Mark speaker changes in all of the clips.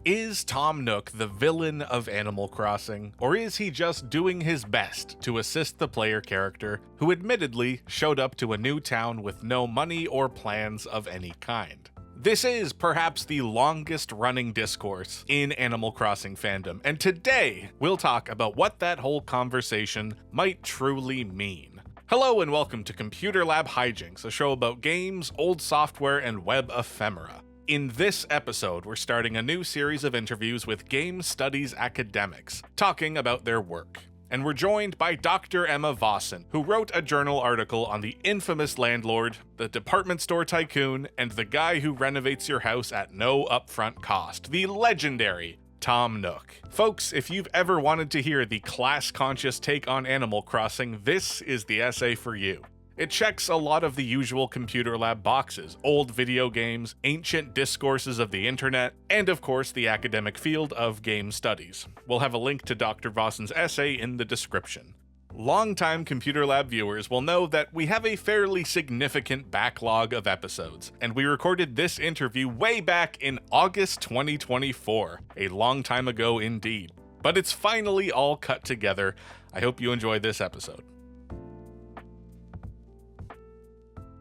Speaker 1: Is Tom Nook the villain of Animal Crossing, or is he just doing his best to assist the player character who admittedly showed up to a new town with no money or plans of any kind? This is perhaps the longest running discourse in Animal Crossing fandom, and today we'll talk about what that whole conversation might truly mean. Hello and welcome to Computer Lab Hijinks, a show about games, old software, and web ephemera. In this episode, we're starting a new series of interviews with game studies academics, talking about their work. And we're joined by Dr. Emma Vossen, who wrote a journal article on the infamous landlord, the department store tycoon, and the guy who renovates your house at no upfront cost, the legendary Tom Nook. Folks, if you've ever wanted to hear the class-conscious take on Animal Crossing, this is the essay for you. It checks a lot of the usual Computer Lab boxes: old video games, ancient discourses of the internet, and of course the academic field of game studies. We'll have a link to Dr. Vossen's essay in the description. Longtime Computer Lab viewers will know that we have a fairly significant backlog of episodes, and we recorded this interview way back in August 2024, a long time ago indeed. But it's finally all cut together. I hope you enjoyed this episode.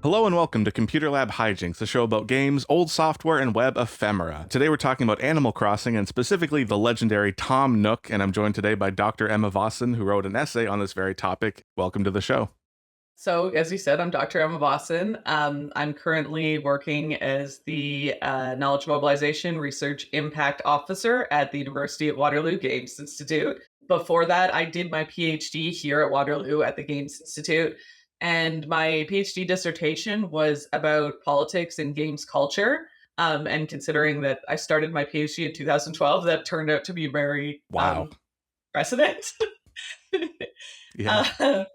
Speaker 1: Hello and welcome to Computer Lab Hijinks, a show about games, old software, and web ephemera. Today we're talking about Animal Crossing, and specifically the legendary Tom Nook, and I'm joined today by Dr. Emma Vossen, who wrote an essay on this very topic. Welcome to the show.
Speaker 2: So, as you said, I'm Dr. Emma Vossen. I'm currently working as the Knowledge Mobilization Research Impact Officer at the University of Waterloo Games Institute. Before that, I did my PhD here at Waterloo at the Games Institute. And my PhD dissertation was about politics and games culture. And considering that I started my PhD in 2012, that turned out to be very precedent.
Speaker 1: Yeah.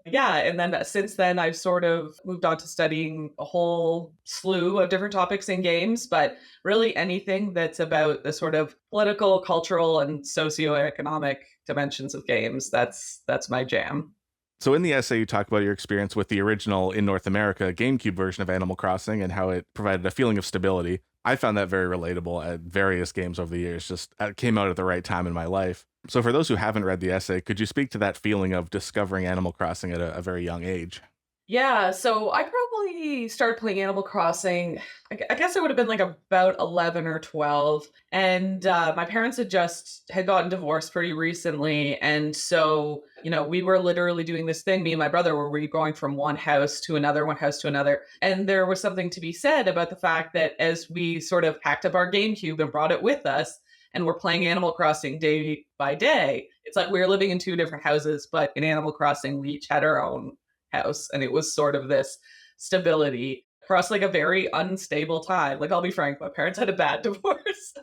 Speaker 2: And then since then, I've sort of moved on to studying a whole slew of different topics in games, but really anything that's about the sort of political, cultural, and socioeconomic dimensions of games. That's my jam.
Speaker 1: So in the essay, you talk about your experience with the original, in North America, GameCube version of Animal Crossing and how it provided a feeling of stability. I found that very relatable at various games over the years, just it came out at the right time in my life. So for those who haven't read the essay, could you speak to that feeling of discovering Animal Crossing at a very young age?
Speaker 2: Yeah, so I probably started playing Animal Crossing. I guess I would have been like about 11 or 12. And my parents had gotten divorced pretty recently. And so, we were literally doing this thing, me and my brother, where we were going from one house to another, one house to another. And there was something to be said about the fact that as we sort of packed up our GameCube and brought it with us, and we're playing Animal Crossing day by day, it's like we were living in two different houses, but in Animal Crossing, we each had our own house, and it was sort of this stability across like a very unstable time. Like, I'll be frank, my parents had a bad divorce.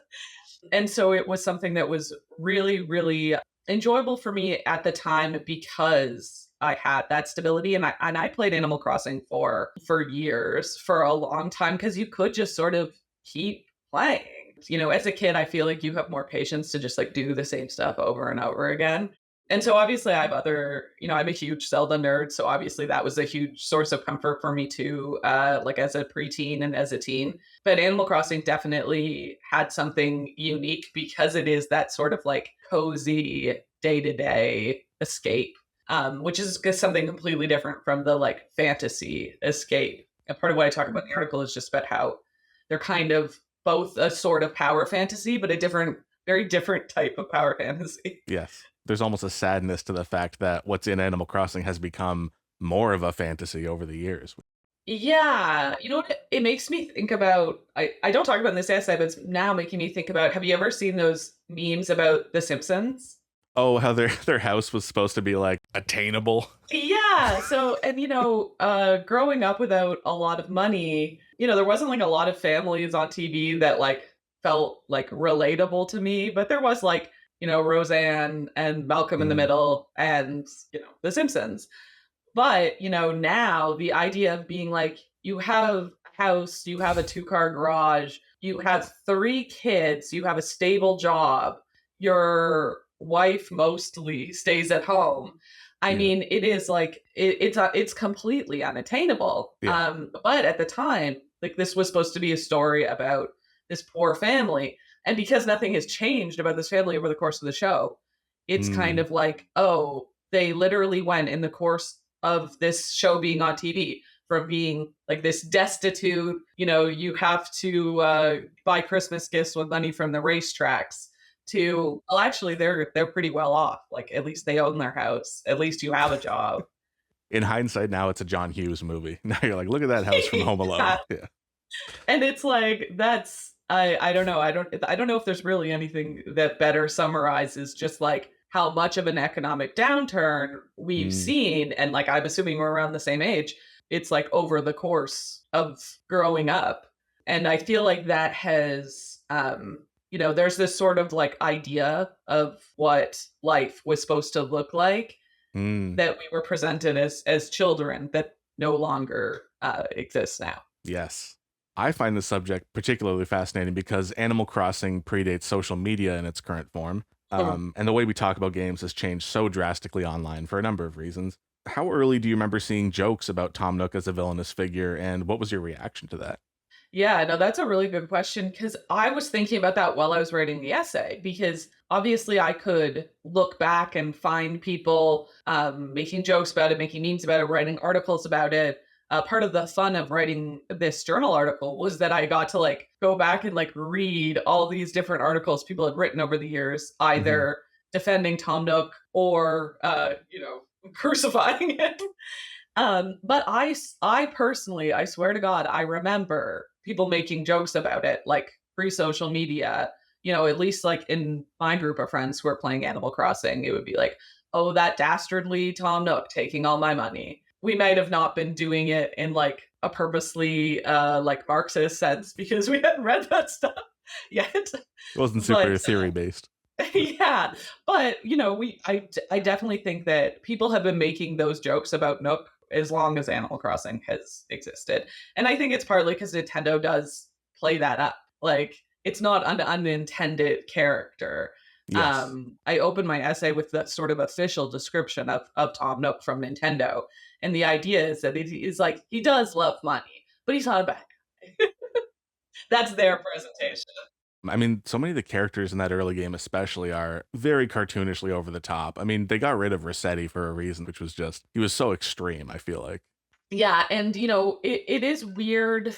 Speaker 2: And so it was something that was really, really enjoyable for me at the time because I had that stability, and I played Animal Crossing for years, for a long time, because you could just sort of keep playing. As a kid, I feel like you have more patience to just like do the same stuff over and over again. And so obviously I have I'm a huge Zelda nerd. So obviously that was a huge source of comfort for me too, like as a preteen and as a teen. But Animal Crossing definitely had something unique because it is that sort of like cozy day-to-day escape, which is something completely different from the like fantasy escape. And part of what I talk about in the article is just about how they're kind of both a sort of power fantasy, but very different type of power fantasy.
Speaker 1: Yes. There's almost a sadness to the fact that what's in Animal Crossing has become more of a fantasy over the years.
Speaker 2: Yeah. You know what it makes me think about? I don't talk about in this essay, but it's now making me think about, have you ever seen those memes about The Simpsons?
Speaker 1: Oh, how their house was supposed to be like attainable.
Speaker 2: Yeah. So, and growing up without a lot of money, there wasn't like a lot of families on TV that like felt like relatable to me, but there was like, Roseanne and Malcolm in the Middle and, The Simpsons. But, now the idea of being like, you have a house, you have a 2-car garage, you have 3 kids, you have a stable job, your wife mostly stays at home. I mean, it is like, it's completely unattainable.
Speaker 1: Yeah.
Speaker 2: But at the time, like, this was supposed to be a story about this poor family. And because nothing has changed about this family over the course of the show, it's kind
Speaker 1: Mm.
Speaker 2: of like, oh, they literally went in the course of this show being on TV from being like this destitute, you have to buy Christmas gifts with money from the racetracks to, well, actually, they're pretty well off. Like, at least they own their house. At least you have a job.
Speaker 1: In hindsight, now it's a John Hughes movie. Now you're like, look at that house from Home Alone. Yeah.
Speaker 2: And it's like, I don't know. I don't know if there's really anything that better summarizes just like how much of an economic downturn we've
Speaker 1: Mm.
Speaker 2: seen. And like, I'm assuming we're around the same age. It's like over the course of growing up. And I feel like that has, there's this sort of like idea of what life was supposed to look like
Speaker 1: Mm.
Speaker 2: that we were presented as children that no longer exists now.
Speaker 1: Yes. I find the subject particularly fascinating because Animal Crossing predates social media in its current form. And the way we talk about games has changed so drastically online for a number of reasons. How early do you remember seeing jokes about Tom Nook as a villainous figure, and what was your reaction to that?
Speaker 2: Yeah, no, that's a really good question because I was thinking about that while I was writing the essay. Because obviously, I could look back and find people making jokes about it, making memes about it, writing articles about it. Part of the fun of writing this journal article was that I got to like go back and like read all these different articles people had written over the years,
Speaker 1: Mhm.
Speaker 2: either defending Tom Nook or crucifying him. But I personally, I swear to God, I remember people making jokes about it, like pre-social media. At least like in my group of friends who are playing Animal Crossing, it would be like, "Oh, that dastardly Tom Nook taking all my money." We might have not been doing it in like a purposely like Marxist sense because we hadn't read that stuff yet.
Speaker 1: It wasn't
Speaker 2: But
Speaker 1: super theory based.
Speaker 2: yeah, but I definitely think that people have been making those jokes about Nook as long as Animal Crossing has existed. And I think it's partly because Nintendo does play that up. Like, it's not an unintended character.
Speaker 1: Yes.
Speaker 2: I opened my essay with the sort of official description of Tom Nook from Nintendo. And the idea is that he's like, he does love money, but he's not a bad guy. That's their presentation.
Speaker 1: I mean, so many of the characters in that early game, especially, are very cartoonishly over the top. I mean, they got rid of Rossetti for a reason, which was just, he was so extreme, I feel like.
Speaker 2: Yeah, and it is weird,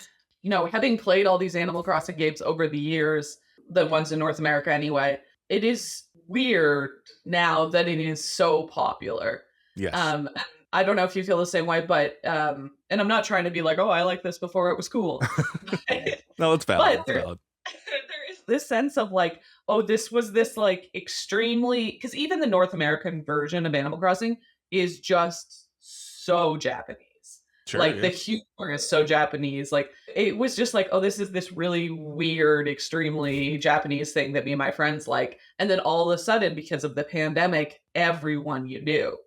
Speaker 2: having played all these Animal Crossing games over the years, the ones in North America anyway, it is weird now that it is so popular.
Speaker 1: Yes.
Speaker 2: Um, I don't know if you feel the same way, but and I'm not trying to be like, oh, I like this before it was cool.
Speaker 1: No, it's valid.
Speaker 2: But
Speaker 1: It's
Speaker 2: there,
Speaker 1: valid.
Speaker 2: there is this sense of like, oh, this was this like extremely, because even the North American version of Animal Crossing is just so Japanese.
Speaker 1: Sure,
Speaker 2: Like, the
Speaker 1: yeah.
Speaker 2: humor is so Japanese. Like, it was just like, oh, this is this really weird, extremely Japanese thing that me and my friends like. And then all of a sudden, because of the pandemic, everyone you knew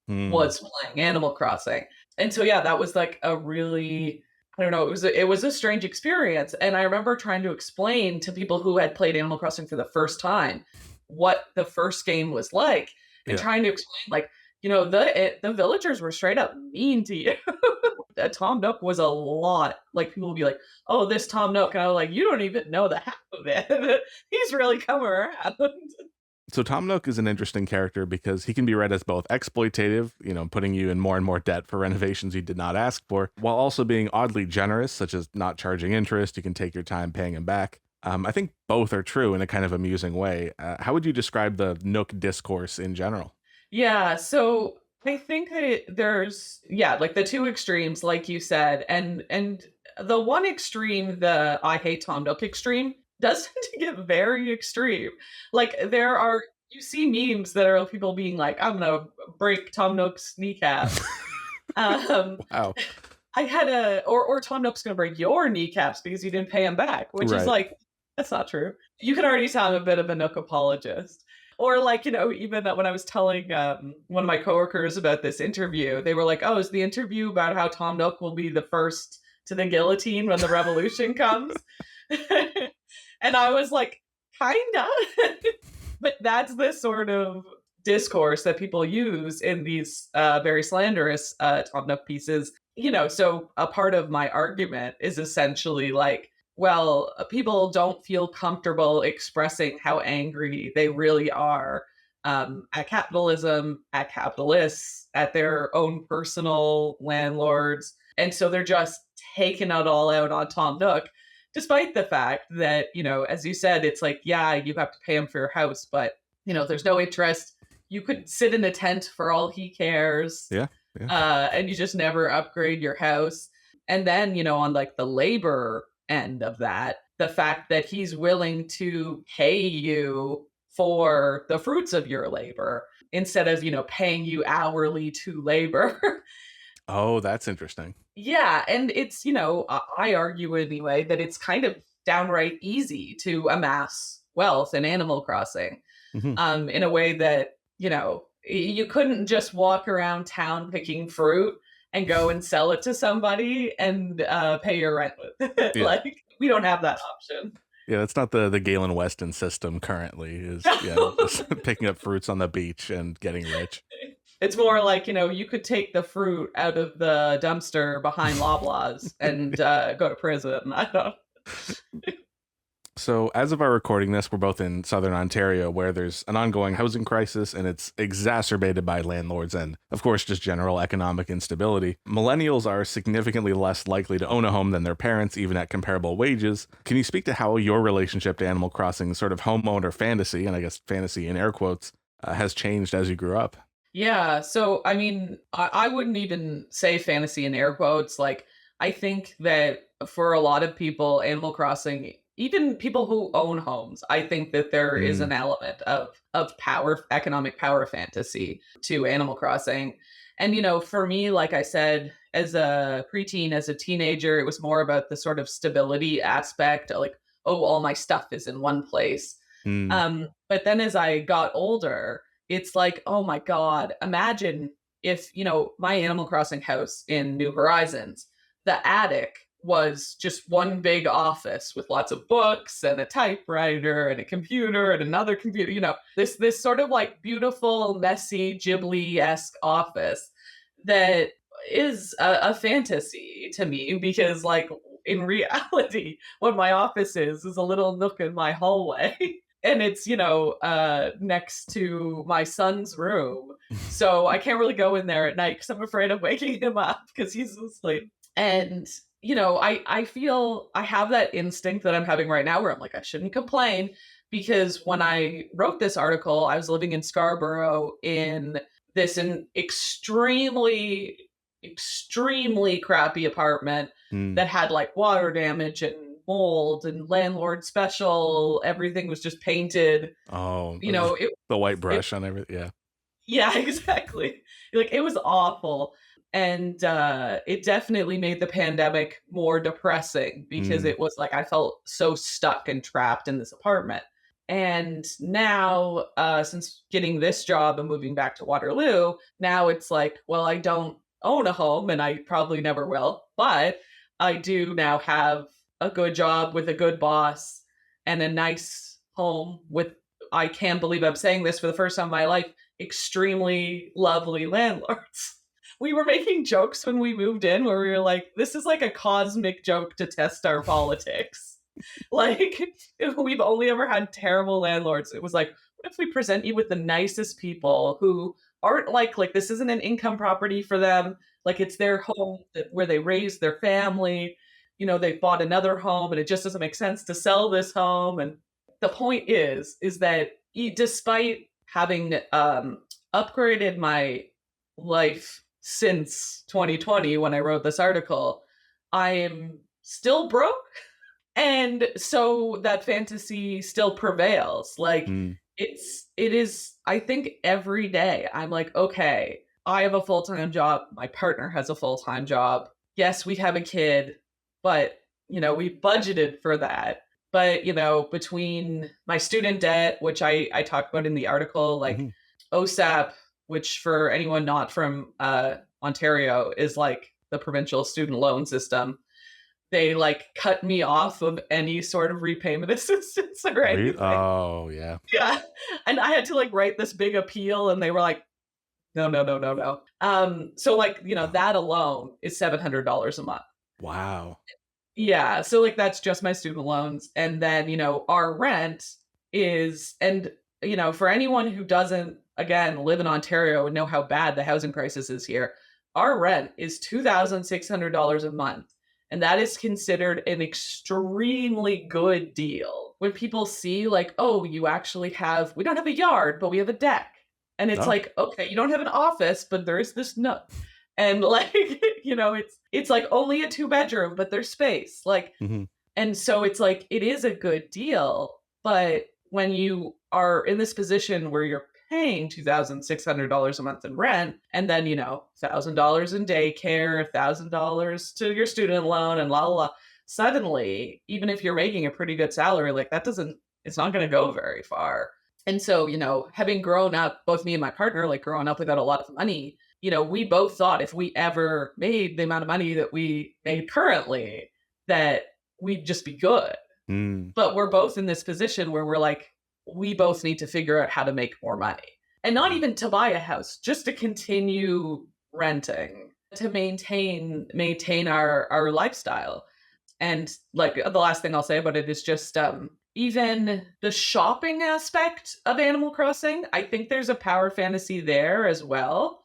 Speaker 1: Hmm.
Speaker 2: was playing Animal Crossing. And so yeah, that was like a really, I don't know, it was a strange experience. And I remember trying to explain to people who had played Animal Crossing for the first time what the first game was like, and
Speaker 1: Yeah.
Speaker 2: trying to explain like, the villagers were straight up mean to you. Tom Nook was a lot. Like, people would be like, "Oh, this Tom Nook," and I was like, "You don't even know the half of it. He's really come around."
Speaker 1: So Tom Nook is an interesting character because he can be read as both exploitative, putting you in more and more debt for renovations you did not ask for, while also being oddly generous, such as not charging interest. You can take your time paying him back. I think both are true in a kind of amusing way. How would you describe the Nook discourse in general?
Speaker 2: Yeah, so I think that there's, yeah, like the two extremes, like you said, and the one extreme, the I hate Tom Nook extreme, does tend to get very extreme. Like, you see memes that are people being like, "I'm gonna break Tom Nook's kneecaps." Um,
Speaker 1: Wow.
Speaker 2: I had or Tom Nook's gonna break your kneecaps because you didn't pay him back, which is
Speaker 1: Right.
Speaker 2: like, that's not true. You can already tell I'm a bit of a Nook apologist. Or like, even that when I was telling one of my coworkers about this interview, they were like, "Oh, is the interview about how Tom Nook will be the first to the guillotine when the revolution comes?" And I was like, kinda. But that's the sort of discourse that people use in these very slanderous Tom Nook pieces. So a part of my argument is essentially like, well, people don't feel comfortable expressing how angry they really are at capitalism, at capitalists, at their own personal landlords. And so they're just taking it all out on Tom Nook, despite the fact that, as you said, it's like, yeah, you have to pay him for your house, but, there's no interest. You could sit in a tent for all he cares,
Speaker 1: Yeah. Yeah.
Speaker 2: and you just never upgrade your house. And then, on like the labor end of that, the fact that he's willing to pay you for the fruits of your labor instead of, paying you hourly to labor.
Speaker 1: Oh, that's interesting.
Speaker 2: Yeah, and it's, I argue anyway that it's kind of downright easy to amass wealth in Animal Crossing,
Speaker 1: Hmm.
Speaker 2: in a way that, you couldn't just walk around town picking fruit and go and sell it to somebody and pay your rent with it.
Speaker 1: Yeah.
Speaker 2: Like, we don't have that option.
Speaker 1: Yeah, that's not the Galen Weston system currently, is just picking up fruits on the beach and getting rich.
Speaker 2: It's more like, you could take the fruit out of the dumpster behind Loblaws and go to prison. I don't.
Speaker 1: So, as of our recording this, we're both in Southern Ontario, where there's an ongoing housing crisis, and it's exacerbated by landlords and, of course, just general economic instability. Millennials are significantly less likely to own a home than their parents, even at comparable wages. Can you speak to how your relationship to Animal Crossing's sort of homeowner fantasy, and I guess fantasy in air quotes, has changed as you grew up?
Speaker 2: Yeah. So, I mean, I wouldn't even say fantasy in air quotes. Like, I think that for a lot of people, Animal Crossing, even people who own homes, I think that there is
Speaker 1: Mm,
Speaker 2: an element of power, economic power fantasy to Animal Crossing. And, for me, like I said, as a preteen, as a teenager, it was more about the sort of stability aspect, like, oh, all my stuff is in one place.
Speaker 1: mm,
Speaker 2: But then as I got older, it's like, oh my God, imagine if, my Animal Crossing house in New Horizons, the attic was just one big office with lots of books and a typewriter and a computer and another computer, this sort of like beautiful, messy, Ghibli-esque office that is a fantasy to me because like in reality, what my office is a little nook in my hallway. And it's, next to my son's room. So I can't really go in there at night because I'm afraid of waking him up because he's asleep. And, I feel I have that instinct that I'm having right now where I'm like, I shouldn't complain because when I wrote this article, I was living in Scarborough in this an extremely crappy apartment
Speaker 1: mm.
Speaker 2: that had like water damage and mold and landlord special. Everything was just painted.
Speaker 1: Oh,
Speaker 2: You know, it,
Speaker 1: the white
Speaker 2: it
Speaker 1: brush on everything. Yeah.
Speaker 2: yeah, exactly. Like it was awful. And it definitely made the pandemic more depressing because
Speaker 1: Mm,
Speaker 2: it was like I felt so stuck and trapped in this apartment. And now, since getting this job and moving back to Waterloo, now it's like, well, I don't own a home and I probably never will, but I do now have a good job with a good boss and a nice home with, I can't believe I'm saying this for the first time in my life, extremely lovely landlords. We were making jokes when we moved in where we were like, this is like a cosmic joke to test our politics. Like, if we've only ever had terrible landlords. It was like, what if we present you with the nicest people who aren't like this isn't an income property for them. Like it's their home where they raised their family. They bought another home and it just doesn't make sense to sell this home. And the point is that despite having upgraded my life since 2020 when I wrote this article, I am still broke. And so that fantasy still prevails. Like
Speaker 1: mm.
Speaker 2: it is, I think every day I'm like, okay, I have a full-time job. My partner has a full-time job. Yes, we have a kid, but we budgeted for that. But between my student debt, which I talk about in the article, like
Speaker 1: Mhm.
Speaker 2: OSAP, which for anyone not from Ontario is like the provincial student loan system, they like cut me off of any sort of repayment assistance or anything.
Speaker 1: Oh, yeah.
Speaker 2: Yeah. And I had to like write this big appeal and they were like, no, no, no, no, no. So like, that alone is $700 a month.
Speaker 1: Wow.
Speaker 2: Yeah, so like that's just my student loans. And then, our rent is, and for anyone who doesn't, again, live in Ontario and know how bad the housing crisis is here, our rent is $2,600 a month. And that is considered an extremely good deal. When people see, like, oh, we don't have a yard, but we have a deck. And it's
Speaker 1: Oh.
Speaker 2: like, okay, you don't have an office, but there is this nook. And like, it's like only a 2 bedroom, but there's space. Like,
Speaker 1: Hmm.
Speaker 2: and so it's like it is a good deal, but when you are in this position where you're paying $2,600 a month in rent, and then $1,000 in daycare, $1,000 to your student loan, and la la la, suddenly, even if you're making a pretty good salary, like that doesn't, it's not going to go very far. And so, having grown up, both me and my partner, like growing up without a lot of money, we both thought if we ever made the amount of money that we made currently, that we'd just be good.
Speaker 1: Mm.
Speaker 2: But we're both in this position where we're like, we both need to figure out how to make more money. And not even to buy a house, just to continue renting, to maintain our lifestyle. And like the last thing I'll say about it is just even the shopping aspect of Animal Crossing. I think there's a power fantasy there as well.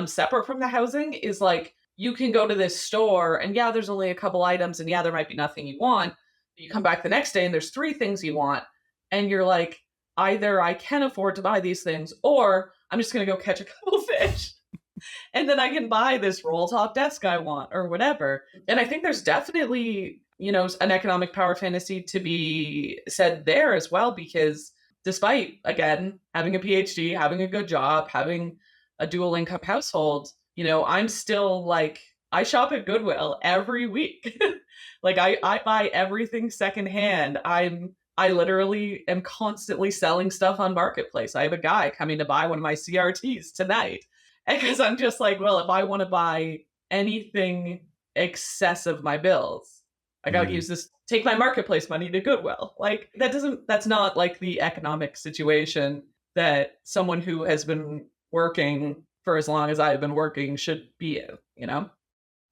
Speaker 2: Separate from the housing is like you can go to this store and yeah, there's only a couple items and yeah, there might be nothing you want. You come back the next day and there's 3 things you want. And you're like, either I can afford to buy these things or I'm just going to go catch a couple fish and then I can buy this roll top desk I want or whatever. And I think there's definitely, an economic power fantasy to be said there as well, because despite, again, having a PhD, having a good job, having a dual income household, I'm still like, I shop at Goodwill every week. Like I buy everything secondhand. I literally am constantly selling stuff on Marketplace. I have a guy coming to buy one of my CRTs tonight. Because I'm just like, well, if I want to buy anything excess of my bills, I got to
Speaker 1: Mm.
Speaker 2: use this, take my Marketplace money to Goodwill. Like, that's not like the economic situation that someone who has been working for as long as I've been working should be in.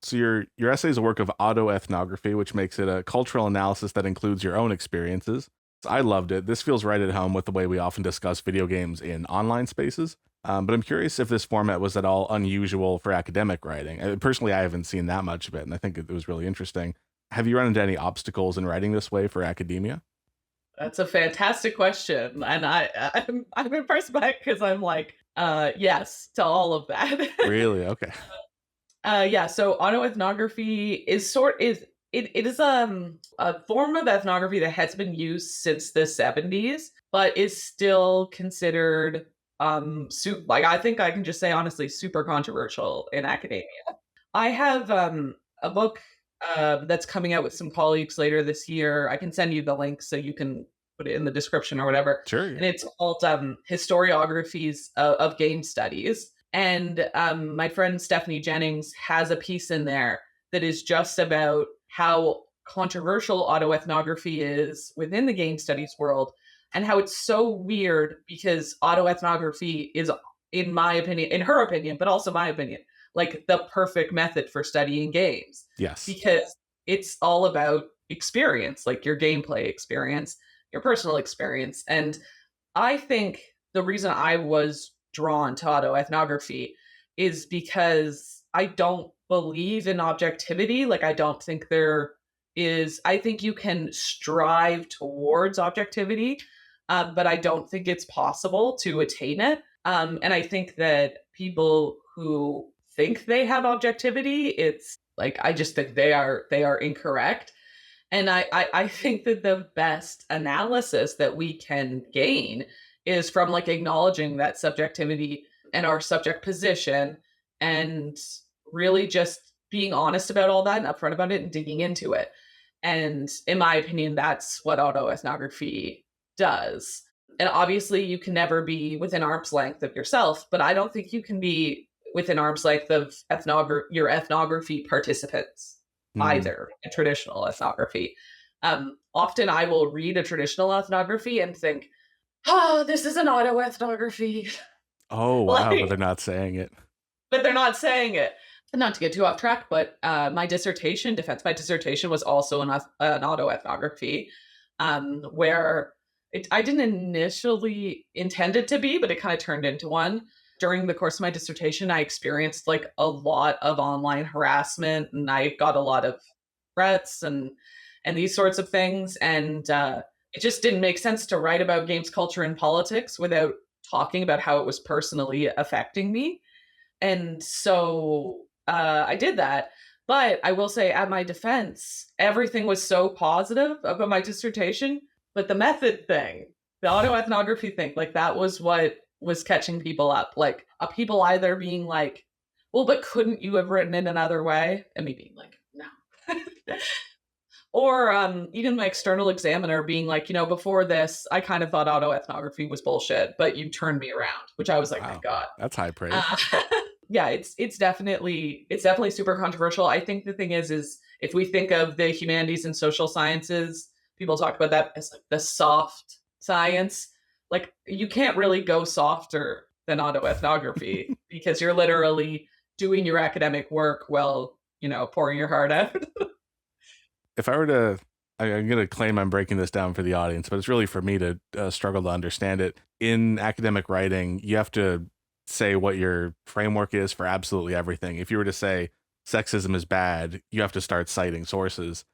Speaker 1: So your essay is a work of autoethnography, which makes it a cultural analysis that includes your own experiences. I loved it. This feels right at home with the way we often discuss video games in online spaces. But I'm curious if this format was at all unusual for academic writing. Personally, I haven't seen that much of it, and I think it was really interesting. Have you run into any obstacles in writing this way for academia?
Speaker 2: That's a fantastic question. And I'm impressed by it because I'm like, yes to all of that.
Speaker 1: Really? Okay.
Speaker 2: Yeah, so autoethnography it is a form of ethnography that has been used since the 70s, but is still considered like I think I can just say honestly super controversial in academia. I have a book that's coming out with some colleagues later this year. I can send you the link so you can put it in the description or whatever.
Speaker 1: Sure.
Speaker 2: And it's called Historiographies of Game Studies. And my friend Stephanie Jennings has a piece in there that is just about how controversial autoethnography is within the game studies world and how it's so weird because autoethnography is, in my opinion, in her opinion, but also my opinion, like the perfect method for studying games.
Speaker 1: Yes.
Speaker 2: Because it's all about experience, like your gameplay experience, your personal experience. And I think the reason I was drawn to autoethnography is because I don't believe in objectivity. Like, I don't think I think you can strive towards objectivity, but I don't think it's possible to attain it. And I think that people who think they have objectivity, it's like, I just think they are incorrect. And I think that the best analysis that we can gain is from like acknowledging that subjectivity and our subject position and really just being honest about all that and upfront about it and digging into it. And in my opinion, that's what autoethnography does. And obviously, you can never be within arm's length of yourself, but I don't think you can be within arm's length of your ethnography participants
Speaker 1: Mm.
Speaker 2: either in traditional ethnography. Often I will read a traditional ethnography and think, oh, this is an autoethnography.
Speaker 1: Oh, wow, but
Speaker 2: Like,
Speaker 1: they're not saying it.
Speaker 2: but they're not saying it. not to get too off track, but my dissertation was also an autoethnography, where I didn't initially intend it to be, but it kind of turned into one. During the course of my dissertation, I experienced like a lot of online harassment, and I got a lot of threats and these sorts of things. And it just didn't make sense to write about games culture and politics without talking about how it was personally affecting me. And so I did that. But I will say, at my defense, everything was so positive about my dissertation. But the method thing, the autoethnography thing, like that was what was catching people up. Like people either being like, well, but couldn't you have written it another way? And me being like, no. Or even my external examiner being like, before this, I kind of thought autoethnography was bullshit, but you turned me around, which I was like, my
Speaker 1: Wow,
Speaker 2: God.
Speaker 1: that's high praise.
Speaker 2: Yeah, it's definitely super controversial. I think the thing is if we think of the humanities and social sciences, people talk about that as like the soft science. Like you can't really go softer than autoethnography because you're literally doing your academic work while, pouring your heart out.
Speaker 1: If I were to, I'm going to claim I'm breaking this down for the audience, but it's really for me to struggle to understand it. In academic writing, you have to say what your framework is for absolutely everything. If you were to say sexism is bad, you have to start citing sources.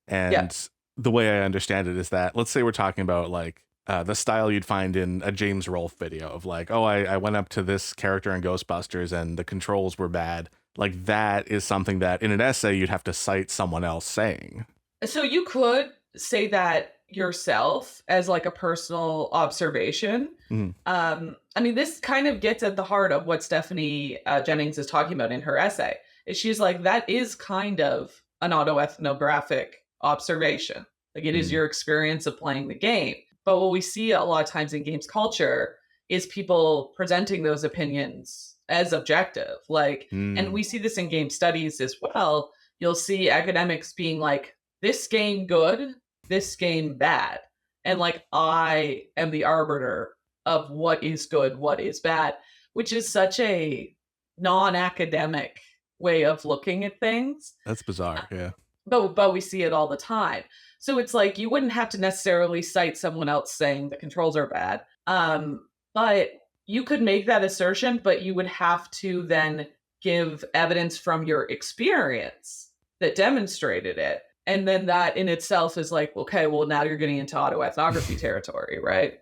Speaker 1: And
Speaker 2: Yeah.
Speaker 1: the way I understand it is that, let's say we're talking about like the style you'd find in a James Rolfe video of like, oh, I went up to this character in Ghostbusters and the controls were bad. Like that is something that in an essay you'd have to cite someone else saying.
Speaker 2: So you could say that yourself as like a personal observation.
Speaker 1: Mhm.
Speaker 2: I mean, this kind of gets at the heart of what Stephanie Jennings is talking about in her essay. She's like, that is kind of an autoethnographic observation. Like it is your experience of playing the game. But what we see a lot of times in games culture is people presenting those opinions as objective. Like, and we see this in game studies as well. You'll see academics being like, this game good, this game bad. And like, I am the arbiter of what is good, what is bad, which is such a non-academic way of looking at things.
Speaker 1: That's bizarre. Yeah.
Speaker 2: But we see it all the time. So it's like you wouldn't have to necessarily cite someone else saying the controls are bad. But you could make that assertion, but you would have to then give evidence from your experience that demonstrated it. And then that in itself is like, okay, well, now you're getting into autoethnography territory, right?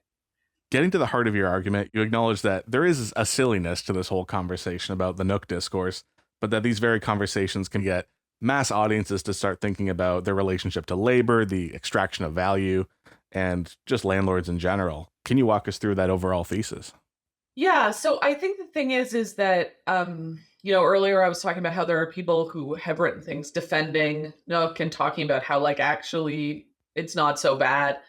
Speaker 1: Getting to the heart of your argument, you acknowledge that there is a silliness to this whole conversation about the Nook discourse, but that these very conversations can get mass audiences to start thinking about their relationship to labor, the extraction of value, and just landlords in general. Can you walk us through that overall thesis?
Speaker 2: Yeah, so I think the thing is that earlier I was talking about how there are people who have written things defending Nook and talking about how like actually it's not so bad,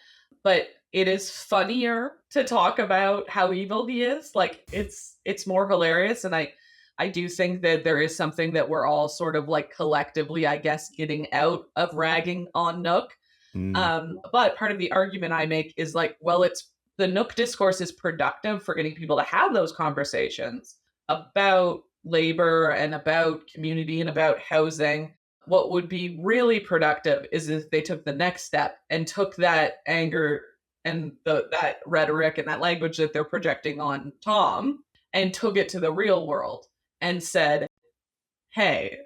Speaker 2: but it is funnier to talk about how evil he is. Like it's more hilarious, and I do think that there is something that we're all sort of like collectively, I guess, getting out of ragging on Nook. But part of the argument I make is like, well, it's the Nook discourse is productive for getting people to have those conversations about labor and about community and about housing. What would be really productive is if they took the next step and took that anger and that rhetoric and that language that they're projecting on Tom and took it to the real world and said, hey,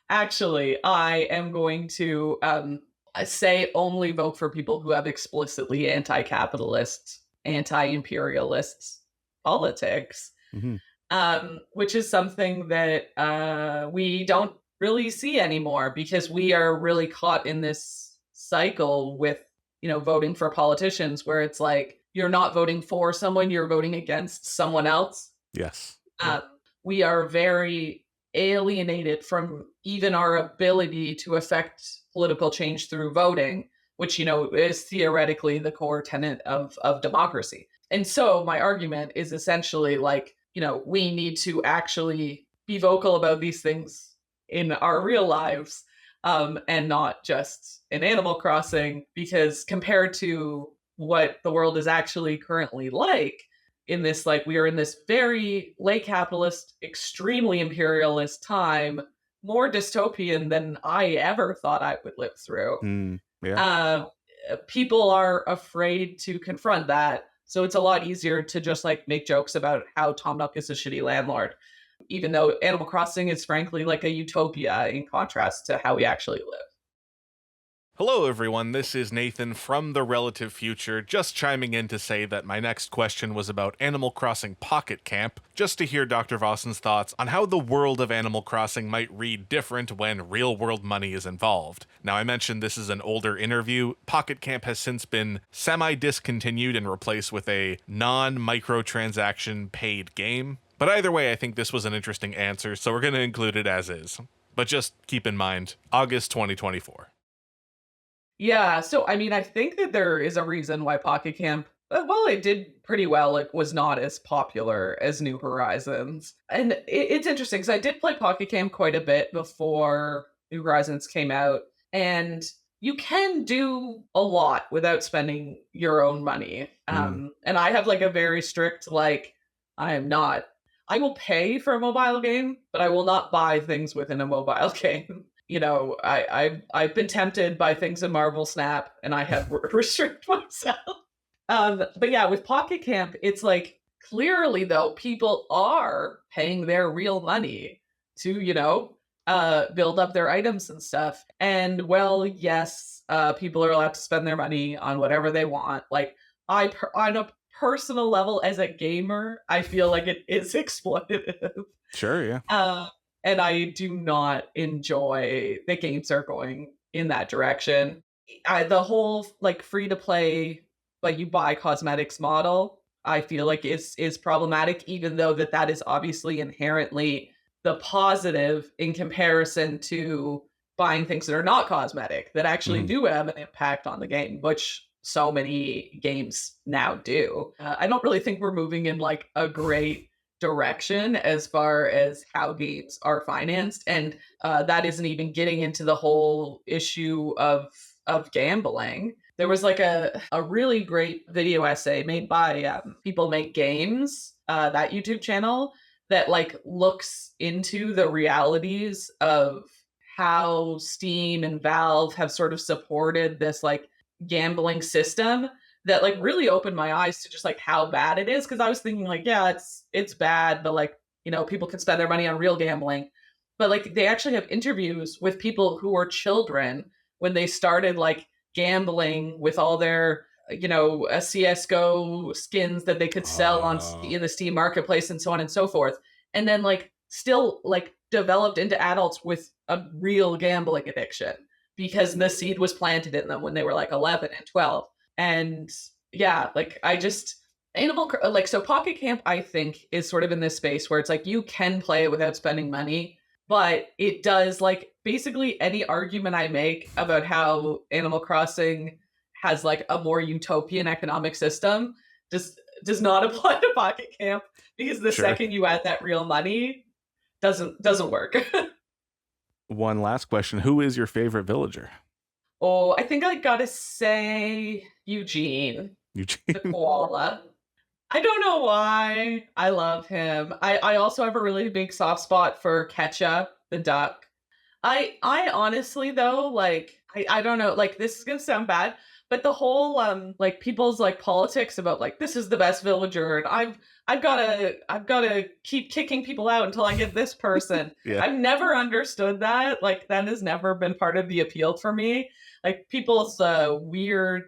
Speaker 2: actually, I am going to say only vote for people who have explicitly anti-capitalist, anti-imperialist politics, which is something that we don't really see anymore because we are really caught in this cycle with, voting for politicians where it's like, you're not voting for someone, you're voting against someone else.
Speaker 1: Yes.
Speaker 2: We are very alienated from even our ability to affect political change through voting, which, is theoretically the core tenet of democracy. And so my argument is essentially like, we need to actually be vocal about these things in our real lives and not just in Animal Crossing, because compared to what the world is actually currently like, in this, like, we are in this very late capitalist, extremely imperialist time, more dystopian than I ever thought I would live through.
Speaker 3: Yeah.
Speaker 2: People are afraid to confront that. So it's a lot easier to just like make jokes about how Tom Nook is a shitty landlord, even though Animal Crossing is frankly like a utopia in contrast to how we actually live.
Speaker 1: Hello, everyone. This is Nathan from the relative future, just chiming in to say that my next question was about Animal Crossing Pocket Camp, just to hear Dr. Vossen's thoughts on how the world of Animal Crossing might read different when real-world money is involved. Now, I mentioned this is an older interview. Pocket Camp has since been semi-discontinued and replaced with a non-microtransaction paid game. But either way, I think this was an interesting answer, so we're going to include it as is. But just keep in mind, August 2024.
Speaker 2: Yeah, so I mean, I think that there is a reason why Pocket Camp, well, it did pretty well. It was not as popular as New Horizons. And it's interesting because I did play Pocket Camp quite a bit before New Horizons came out. And you can do a lot without spending your own money. And I have like a very strict, like, I will pay for a mobile game, but I will not buy things within a mobile game. You know, I've been tempted by things in Marvel Snap, and I have restrict myself. But yeah, with Pocket Camp, it's like clearly though people are paying their real money to, build up their items and stuff. And well, yes, people are allowed to spend their money on whatever they want. Like on a personal level, as a gamer, I feel like it is exploitative.
Speaker 3: Sure, yeah.
Speaker 2: And I do not enjoy that games are going in that direction. The whole like free to play, like you buy cosmetics model, I feel like is problematic, even though that is obviously inherently the positive in comparison to buying things that are not cosmetic, that actually do have an impact on the game, which so many games now do. I don't really think we're moving in like a great direction as far as how games are financed, and that isn't even getting into the whole issue of gambling. There was like a really great video essay made by People Make Games, that YouTube channel, that like looks into the realities of how Steam and Valve have sort of supported this like gambling system, that like really opened my eyes to just like how bad it is. Because I was thinking like, yeah, it's bad, but like, people can spend their money on real gambling. But like they actually have interviews with people who were children when they started like gambling with all their, CS:GO skins that they could sell in the Steam marketplace and so on and so forth. And then like still like developed into adults with a real gambling addiction because the seed was planted in them when they were like 11 and 12. And yeah, like so Pocket Camp, I think, is sort of in this space where it's like you can play it without spending money, but it does like basically any argument I make about how Animal Crossing has like a more utopian economic system does not apply to Pocket Camp, because the second you add that real money, doesn't work.
Speaker 3: One last question. Who is your favorite villager?
Speaker 2: Oh, I think I gotta say Eugene. The koala. I don't know why. I love him. I also have a really big soft spot for Ketchup, the duck. I honestly though, like I don't know, like this is gonna sound bad, but the whole like people's like politics about like this is the best villager and I've gotta keep kicking people out until I get this person.
Speaker 3: Yeah.
Speaker 2: I've never understood that. Like that has never been part of the appeal for me. Like people's weird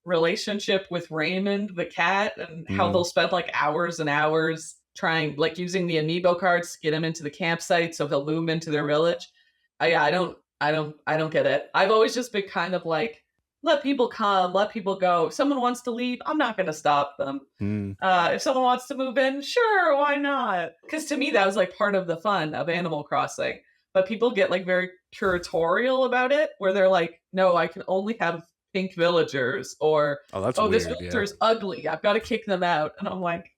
Speaker 2: relationship with Raymond the cat, and how they'll spend like hours and hours trying like using the amiibo cards to get him into the campsite so he'll loom into their village. I don't get it. I've always just been kind of like, let people come, let people go. If someone wants to leave, I'm not going to stop them. If someone wants to move in, sure, why not? Because to me, that was like part of the fun of Animal Crossing. But people get like very curatorial about it, where they're like, no, I can only have pink villagers, or
Speaker 3: that's
Speaker 2: this
Speaker 3: weird,
Speaker 2: villager's ugly, I've got to kick them out. And I'm like,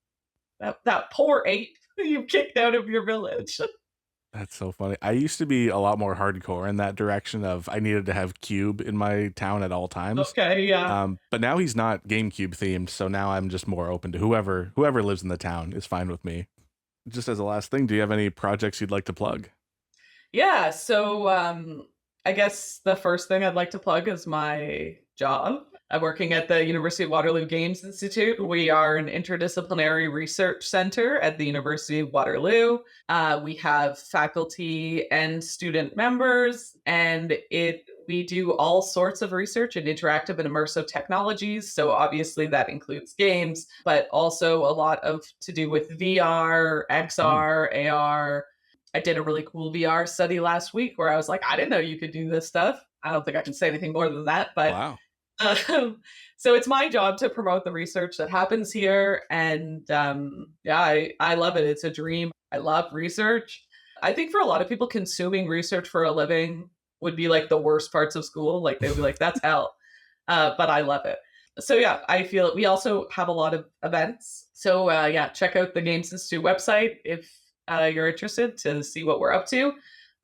Speaker 2: that poor ape you kicked out of your village.
Speaker 3: That's so funny. I used to be a lot more hardcore in that direction of I needed to have Cube in my town at all times.
Speaker 2: Okay, yeah.
Speaker 3: But now he's not GameCube themed, so now I'm just more open to whoever lives in the town is fine with me. Just as a last thing, do you have any projects you'd like to plug?
Speaker 2: Yeah, so I guess the first thing I'd like to plug is my job. I'm working at the University of Waterloo Games Institute. We are an interdisciplinary research center at the University of Waterloo. We have faculty and student members, and we do all sorts of research in interactive and immersive technologies. So obviously that includes games, but also a lot of to do with VR, XR, AR. I did a really cool VR study last week where I was like, I didn't know you could do this stuff. I don't think I can say anything more than that, but
Speaker 3: Wow.
Speaker 2: so it's my job to promote the research that happens here. And yeah, I love it. It's a dream. I love research. I think for a lot of people, consuming research for a living would be like the worst parts of school. Like they would be like, that's hell. But I love it. So yeah, I feel we also have a lot of events. So yeah, check out the Games Institute website if you're interested to see what we're up to.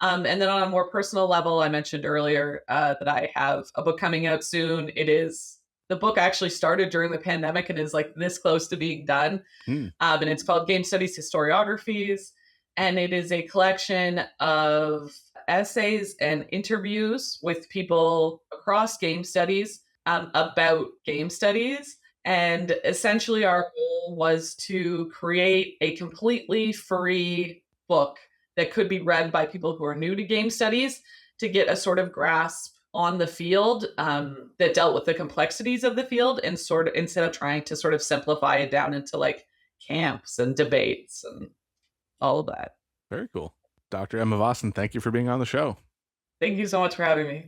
Speaker 2: And then on a more personal level, I mentioned earlier that I have a book coming out soon. The book actually started during the pandemic and is like this close to being done. And it's called Game Studies Historiographies. And it is a collection of essays and interviews with people across game studies about game studies. And essentially, our goal was to create a completely free book that could be read by people who are new to game studies to get a sort of grasp on the field that dealt with the complexities of the field and sort of instead of trying to sort of simplify it down into like camps and debates and all of that.
Speaker 3: Very cool. Dr. Emma Vossen, thank you for being on the show.
Speaker 2: Thank you so much for having me.